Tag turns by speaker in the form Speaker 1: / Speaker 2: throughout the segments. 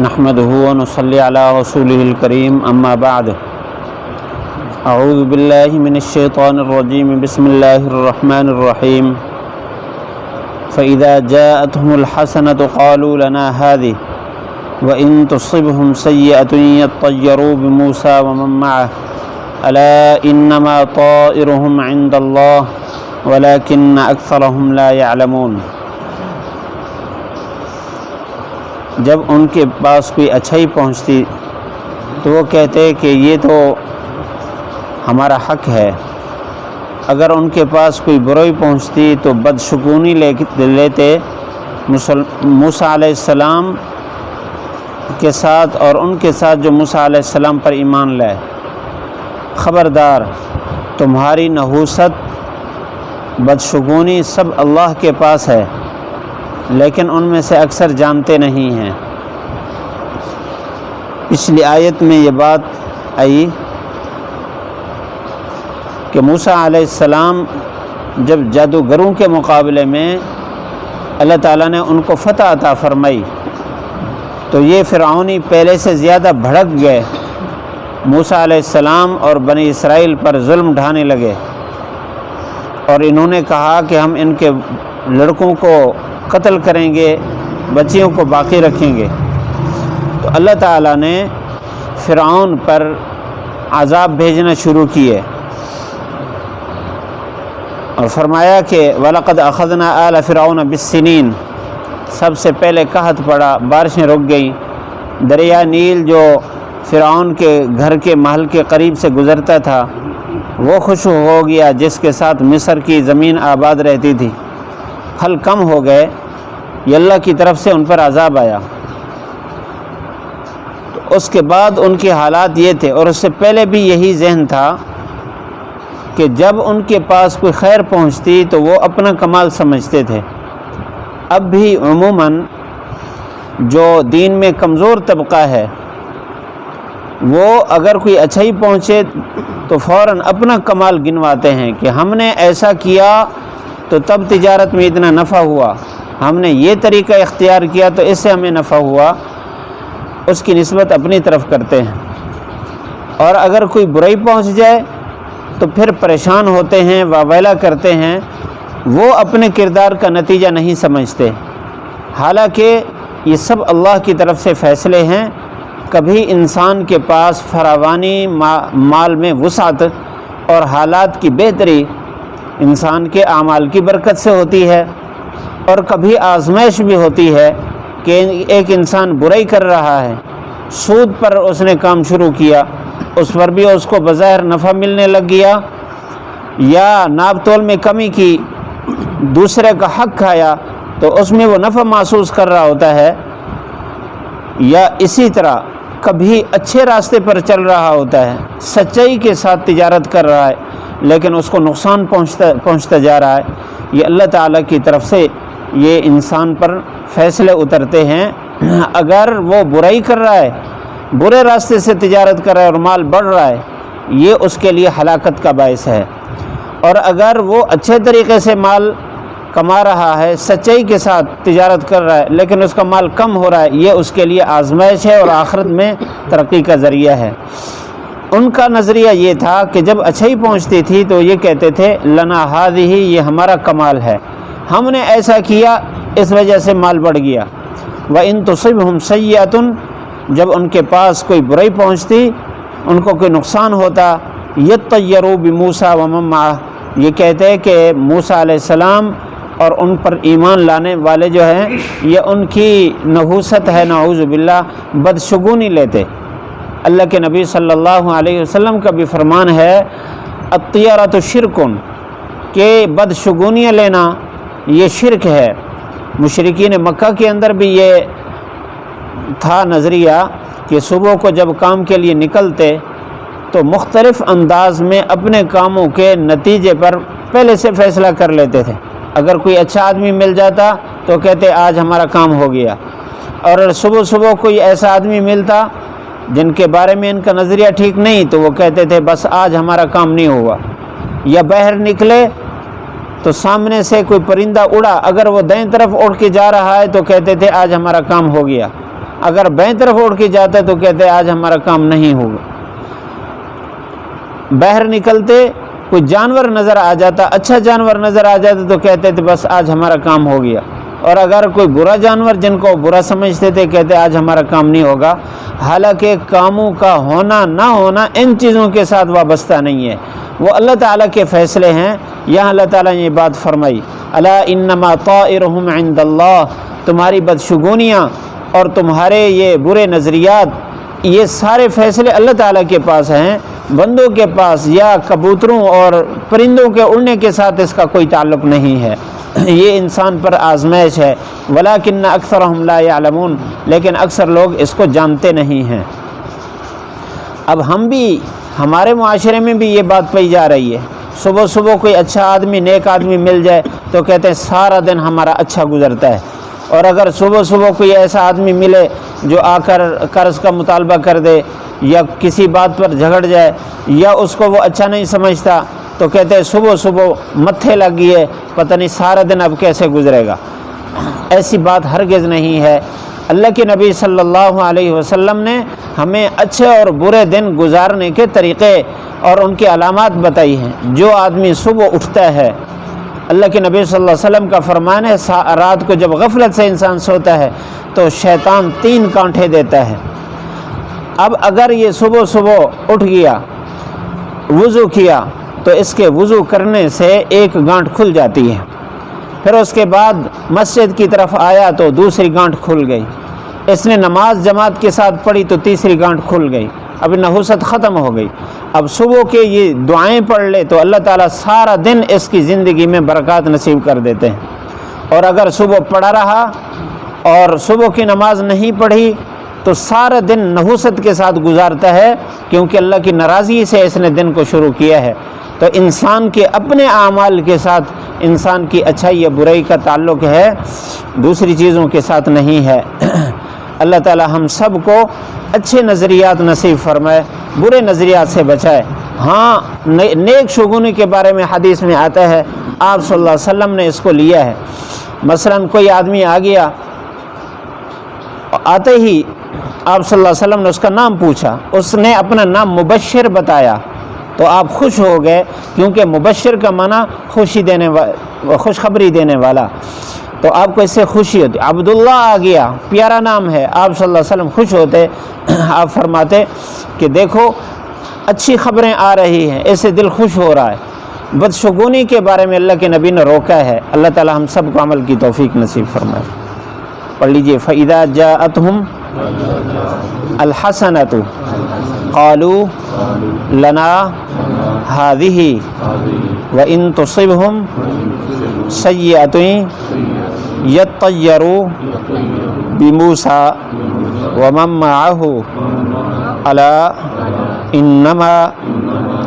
Speaker 1: نحمده ونصلي على رسوله الكريم اما بعد اعوذ باللہ من الشیطان الرجیم بسم اللہ الرحمن الرحیم فإذا جاءتهم الحسنة قالوا لنا هذه وإن تصبهم سيئة يطيروا بموسى ومن معه ألا إنما طائرهم عند الله ولكن أكثرهم لا يعلمون۔ جب ان کے پاس کوئی اچھائی پہنچتی تو وہ کہتے کہ یہ تو ہمارا حق ہے، اگر ان کے پاس کوئی برائی پہنچتی تو بدشگونی لیتے موسیٰ علیہ السلام کے ساتھ اور ان کے ساتھ جو موسیٰ علیہ السلام پر ایمان لائے۔ خبردار، تمہاری نحوست بدشگونی سب اللہ کے پاس ہے، لیکن ان میں سے اکثر جانتے نہیں ہیں۔ پچھلی آیت میں یہ بات آئی کہ موسیٰ علیہ السلام جب جادوگروں کے مقابلے میں اللہ تعالیٰ نے ان کو فتح عطا فرمائی تو یہ فرعونی پہلے سے زیادہ بھڑک گئے، موسیٰ علیہ السلام اور بنی اسرائیل پر ظلم ڈھانے لگے، اور انہوں نے کہا کہ ہم ان کے لڑکوں کو قتل کریں گے، بچیوں کو باقی رکھیں گے۔ تو اللہ تعالیٰ نے فرعون پر عذاب بھیجنا شروع کیے اور فرمایا کہ وَلَقَدْ أَخَذْنَا آلَ فِرْعَوْنَ بِالسِّنِينَ، سب سے پہلے قحط پڑا، بارشیں رک گئیں، دریا نیل جو فرعون کے گھر کے محل کے قریب سے گزرتا تھا وہ خشک ہو گیا، جس کے ساتھ مصر کی زمین آباد رہتی تھی، پھل کم ہو گئے، یہ اللہ کی طرف سے ان پر عذاب آیا۔ تو اس کے بعد ان کے حالات یہ تھے، اور اس سے پہلے بھی یہی ذہن تھا کہ جب ان کے پاس کوئی خیر پہنچتی تو وہ اپنا کمال سمجھتے تھے۔ اب بھی عموماً جو دین میں کمزور طبقہ ہے وہ اگر کوئی اچھائی پہنچے تو فوراً اپنا کمال گنواتے ہیں کہ ہم نے ایسا کیا تو تب تجارت میں اتنا نفع ہوا، ہم نے یہ طریقہ اختیار کیا تو اس سے ہمیں نفع ہوا، اس کی نسبت اپنی طرف کرتے ہیں۔ اور اگر کوئی برائی پہنچ جائے تو پھر پریشان ہوتے ہیں، واویلا کرتے ہیں، وہ اپنے کردار کا نتیجہ نہیں سمجھتے، حالانکہ یہ سب اللہ کی طرف سے فیصلے ہیں۔ کبھی انسان کے پاس فراوانی مال میں وسعت اور حالات کی بہتری انسان کے اعمال کی برکت سے ہوتی ہے، اور کبھی آزمائش بھی ہوتی ہے کہ ایک انسان برائی کر رہا ہے، سود پر اس نے کام شروع کیا، اس پر بھی اس کو بظاہر نفع ملنے لگ گیا، یا ناپ تول میں کمی کی، دوسرے کا حق کھایا تو اس میں وہ نفع محسوس کر رہا ہوتا ہے، یا اسی طرح کبھی اچھے راستے پر چل رہا ہوتا ہے، سچائی کے ساتھ تجارت کر رہا ہے، لیکن اس کو نقصان پہنچتا جا رہا ہے۔ یہ اللہ تعالیٰ کی طرف سے یہ انسان پر فیصلے اترتے ہیں۔ اگر وہ برائی کر رہا ہے، برے راستے سے تجارت کر رہا ہے اور مال بڑھ رہا ہے، یہ اس کے لیے ہلاکت کا باعث ہے، اور اگر وہ اچھے طریقے سے مال کما رہا ہے، سچائی کے ساتھ تجارت کر رہا ہے، لیکن اس کا مال کم ہو رہا ہے، یہ اس کے لیے آزمائش ہے اور آخرت میں ترقی کا ذریعہ ہے۔ ان کا نظریہ یہ تھا کہ جب اچھائی پہنچتی تھی تو یہ کہتے تھے لنا ہذہ، یہ ہمارا کمال ہے، ہم نے ایسا کیا اس وجہ سے مال بڑھ گیا۔ وَإِن تُصِبْهُمْ سَيِّئَةٌ، جب ان کے پاس کوئی برائی پہنچتی، ان کو کوئی نقصان ہوتا، يَطَّيَّرُوا بِمُوسَى وَمَن مَّعَهُ، یہ کہتے ہیں کہ موسیٰ علیہ السلام اور ان پر ایمان لانے والے جو ہیں، یہ ان کی نحوست ہے، نعوذ باللہ، بدشگونی لیتے۔ اللہ کے نبی صلی اللہ علیہ وسلم کا بھی فرمان ہے الطیرۃ شرک، کہ بدشگونیاں لینا یہ شرک ہے۔ مشرکین مکہ کے اندر بھی یہ تھا نظریہ کہ صبح کو جب کام کے لیے نکلتے تو مختلف انداز میں اپنے کاموں کے نتیجے پر پہلے سے فیصلہ کر لیتے تھے۔ اگر کوئی اچھا آدمی مل جاتا تو کہتے آج ہمارا کام ہو گیا، اور صبح صبح کوئی ایسا آدمی ملتا جن کے بارے میں ان کا نظریہ ٹھیک نہیں تو وہ کہتے تھے بس آج ہمارا کام نہیں ہوا۔ یا باہر نکلے تو سامنے سے کوئی پرندہ اڑا، اگر وہ دائیں طرف اڑ کے جا رہا ہے تو کہتے تھے آج ہمارا کام ہو گیا۔ اگر بائیں طرف اڑ کے جاتا تو کہتے آج ہمارا کام نہیں ہوگا۔ باہر نکلتے کوئی جانور نظر آ جاتا، اچھا جانور نظر آ جاتا تو کہتے تھے بس آج ہمارا کام ہو گیا، اور اگر کوئی برا جانور جن کو برا سمجھتے تھے کہتے آج ہمارا کام نہیں ہوگا۔ حالانکہ کاموں کا ہونا نہ ہونا ان چیزوں کے ساتھ وابستہ نہیں ہے، وہ اللہ تعالیٰ کے فیصلے ہیں۔ یہاں اللہ تعالیٰ نے یہ بات فرمائی، الا انما طائرهم عند اللہ، تمہاری بدشگونیاں اور تمہارے یہ برے نظریات، یہ سارے فیصلے اللہ تعالیٰ کے پاس ہیں، بندوں کے پاس یا کبوتروں اور پرندوں کے اڑنے کے ساتھ اس کا کوئی تعلق نہیں ہے۔ یہ انسان پر آزمائش ہے، ولیکن اکثرهم لا يعلمون، لیکن اکثر لوگ اس کو جانتے نہیں ہیں۔ اب ہم بھی، ہمارے معاشرے میں بھی یہ بات پائی جا رہی ہے، صبح صبح کوئی اچھا آدمی، نیک آدمی مل جائے تو کہتے ہیں سارا دن ہمارا اچھا گزرتا ہے، اور اگر صبح صبح کوئی ایسا آدمی ملے جو آ کر قرض کا مطالبہ کر دے یا کسی بات پر جھگڑ جائے یا اس کو وہ اچھا نہیں سمجھتا تو کہتے ہیں صبح صبح متھے لگی ہے، پتہ نہیں سارا دن اب کیسے گزرے گا۔ ایسی بات ہرگز نہیں ہے۔ اللہ کے نبی صلی اللہ علیہ وسلم نے ہمیں اچھے اور برے دن گزارنے کے طریقے اور ان کی علامات بتائی ہیں۔ جو آدمی صبح اٹھتا ہے، اللہ کے نبی صلی اللہ علیہ وسلم کا فرمان ہے، رات کو جب غفلت سے انسان سوتا ہے تو شیطان 3 کانٹے دیتا ہے۔ اب اگر یہ صبح صبح اٹھ گیا، وضو کیا تو اس کے وضو کرنے سے 1 گانٹ کھل جاتی ہے، پھر اس کے بعد مسجد کی طرف آیا تو دوسری گانٹ کھل گئی، اس نے نماز جماعت کے ساتھ پڑھی تو تیسری گانٹ کھل گئی، اب نحوست ختم ہو گئی۔ اب صبح کے یہ دعائیں پڑھ لے تو اللہ تعالیٰ سارا دن اس کی زندگی میں برکات نصیب کر دیتے ہیں، اور اگر صبح پڑھا رہا اور صبح کی نماز نہیں پڑھی تو سارا دن نحوست کے ساتھ گزارتا ہے، کیونکہ اللہ کی ناراضگی سے اس نے دن کو شروع کیا ہے۔ تو انسان کے اپنے اعمال کے ساتھ انسان کی اچھائی یا برائی کا تعلق ہے، دوسری چیزوں کے ساتھ نہیں ہے۔ اللہ تعالی ہم سب کو اچھے نظریات نصیب فرمائے، برے نظریات سے بچائے۔ ہاں، نیک شگونی کے بارے میں حدیث میں آتا ہے، آپ صلی اللہ علیہ وسلم نے اس کو لیا ہے۔ مثلا کوئی آدمی آ گیا، آتے ہی آپ صلی اللہ علیہ وسلم نے اس کا نام پوچھا، اس نے اپنا نام مبشر بتایا تو آپ خوش ہو گئے، کیونکہ مبشر کا معنی خوشی دینے والا، خوشخبری دینے والا، تو آپ کو اس سے خوشی ہوتی۔ عبداللہ آ گیا، پیارا نام ہے، آپ صلی اللہ علیہ وسلم خوش ہوتے، آپ فرماتے کہ دیکھو اچھی خبریں آ رہی ہیں، اس سے دل خوش ہو رہا ہے۔ بدشگونی کے بارے میں اللہ کے نبی نے روکا ہے۔ اللہ تعالی ہم سب کو عمل کی توفیق نصیب فرمائے۔ پڑھ لیجئے، فَإِذَا جَاءَتْهُمْ الْحَسَنَةُ قَالُوا لَنَا هَذِهِ وَإِن تُصِبْهُمْ سَيِّئَةٌ يَطَّيَّرُوا بِمُوسَى وَمَن مَّعَهُ أَلَا إِنَّمَا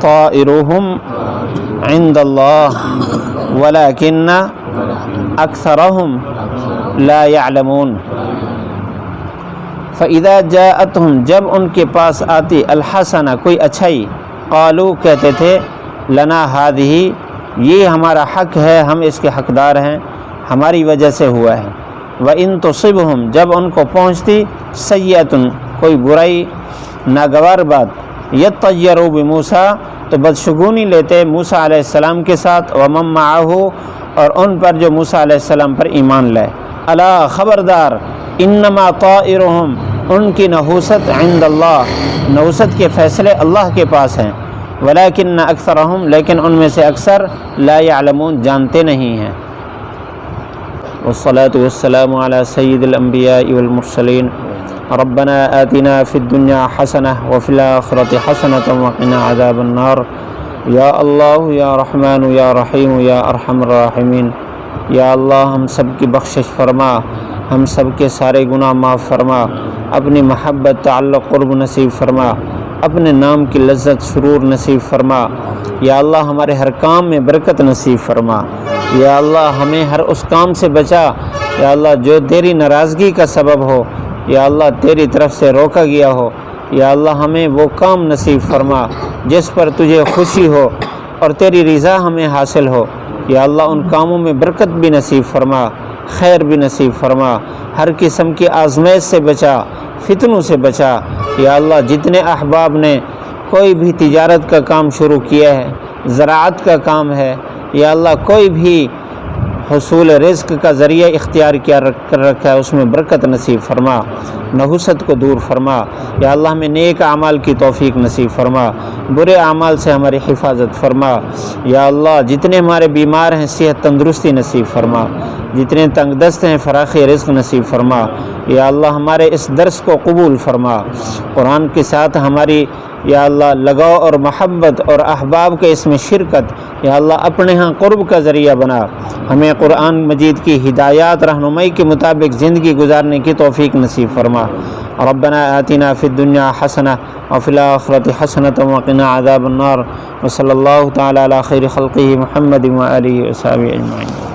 Speaker 1: طَائِرُهُمْ عِندَ اللَّهِ وَلَكِنَّ أَكْثَرَهُمْ لَا يَعْلَمُونَ۔ فَإِذَا جَاءَتْهُمْ، جب ان کے پاس آتی، الحسنہ کوئی اچھائی، قالو کہتے تھے، لنا هذه یہ ہمارا حق ہے، ہم اس کے حقدار ہیں، ہماری وجہ سے ہوا ہے۔ وَإِن تُصِبْهُمْ جب ان کو پہنچتی، سیئۃ کوئی برائی، ناگوار بات، یطیروا بموسیٰ تو بدشگونی لیتے موسیٰ علیہ السلام کے ساتھ، ومن معہ اور ان پر جو موسیٰ علیہ السلام پر ایمان لائے۔ الا خبردار، انما طائرہم ان کی نحوست عند اللہ، نحوست کے فیصلے اللہ کے پاس ہیں، ولیکن اکثرہم لیکن ان میں سے اکثر لا یعلمون جانتے نہیں ہیں۔ والصلاة والسلام على سید الانبیاء والمرسلین ربنا آتنا فی الدنیا حسنہ وفی الآخرۃ حسنۃ وقنا عذاب النار۔ یا اللہ یا رحمن یا رحیم یا ارحم الراحمین، یا اللہ ہم سب کی بخشش فرما، ہم سب کے سارے گناہ معاف فرما، اپنی محبت تعلق قرب نصیب فرما، اپنے نام کی لذت سرور نصیب فرما۔ یا اللہ ہمارے ہر کام میں برکت نصیب فرما۔ یا اللہ ہمیں ہر اس کام سے بچا، یا اللہ جو تیری ناراضگی کا سبب ہو، یا اللہ تیری طرف سے روکا گیا ہو، یا اللہ ہمیں وہ کام نصیب فرما جس پر تجھے خوشی ہو اور تیری رضا ہمیں حاصل ہو۔ یا اللہ ان کاموں میں برکت بھی نصیب فرما، خیر بھی نصیب فرما، ہر قسم کی آزمائش سے بچا۔ فتنوں سے بچا۔ یا اللہ جتنے احباب نے کوئی بھی تجارت کا کام شروع کیا ہے، زراعت کا کام ہے، یا اللہ کوئی بھی حصول رزق کا ذریعہ اختیار کر رکھا ہے، اس میں برکت نصیب فرما، نحوست کو دور فرما۔ یا اللہ ہمیں نیک اعمال کی توفیق نصیب فرما، برے اعمال سے ہماری حفاظت فرما۔ یا اللہ جتنے ہمارے بیمار ہیں صحت تندرستی نصیب فرما، جتنے تنگ دست ہیں فراخی رزق نصیب فرما۔ یا اللہ ہمارے اس درس کو قبول فرما، قرآن کے ساتھ ہماری یا اللہ لگاؤ اور محبت اور احباب کے اس میں شرکت یا اللہ اپنے ہاں قرب کا ذریعہ بنا۔ ہمیں قرآن مجید کی ہدایات رہنمائی کے مطابق زندگی گزارنے کی توفیق نصیب فرما۔ ربنا آتنا فی الدنیا حسنہ وفی الآخرۃ حسنۃ وقنا عذاب النار، وصلی اللہ تعالی علی خیر خلقہ محمد وآلہ وصحبہ اجمعین۔